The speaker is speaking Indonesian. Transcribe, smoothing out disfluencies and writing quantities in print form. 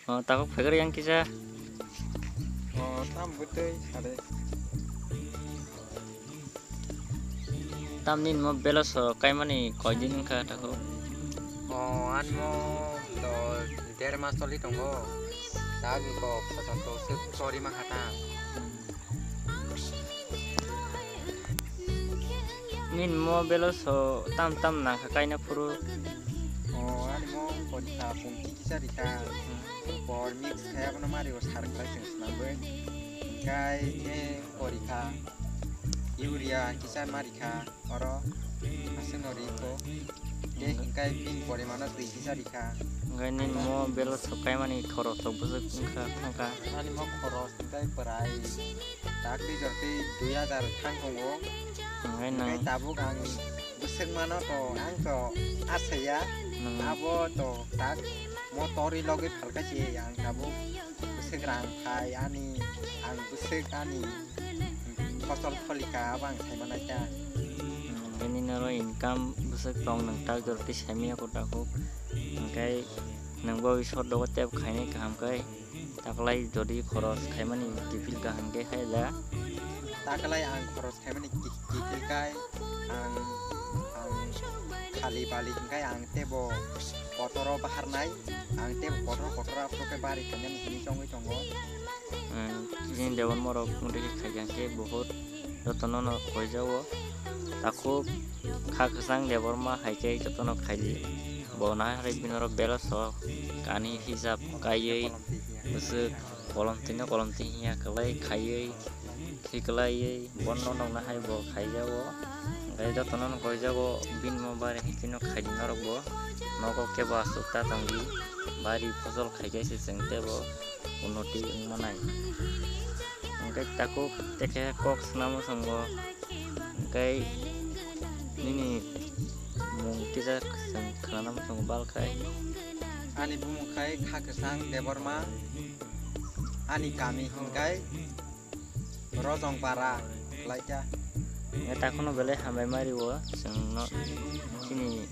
Takut pikir yang kisah tam betul ada tam nin mo belos kayak mana kau jin ka takut an mo do der mas toli tonggo tagi ko pasanto se sorry makata nin mo belos tam tam na kakai na puru an mo kota pungki kisah dika por mix kayak apa namanya harus harga senambe kai korika Yuria kisah marika oro asenoriko kai pin pore mana tuh kisah dika ngai nin mo belos kayak mana thoro to busuk ka thangka ani mo khoros kai perai takti jorti 2000 thangkongo ngai kai nang tabuk ang busuk mana to ang to asaya abo to tak motori logi halka sih yang tabuk busuk rang kai ani ang busuk ani kosol kolika bang saya mana aja ini naro income busuk tong nang tak jorti semi aku takut ngai nang bawa wisot dogo tiap kaini kaham kai taklai jodi khoros kayak mana kipil kaham kai hai da tak kalai ang khoros kai mana kikil kai ang kali balik kai ang tebo kotoro bahar nai ang tebo kotoro apa ke bari kanya mesti conggo ini dewan morok mudah kayak ke बहुत जतन न कई जाओ ताको खा खसांग देवर मा हाइके जतन खाइली बना रे बिनर बेलस कानी हिसाब कायै बुसु कलमति हिया कलाई खायै खिकलाई बन्न नंना हाइबो खाइजाओ गाय जतन न कई जाओ बिन म बारे हिकिनो खाइदि नरबो नको के बासुता तंगी बारी फसल खाइके से संगतेबो उन्नति मनाय Engkai takut teke kok senama sanggo engkai ini mungkin kita karena sanggo balkai ani bumung kai kha kesang debar ma ani kami hingkai rojong para laja ya takono bele hambai mari wo sing no sini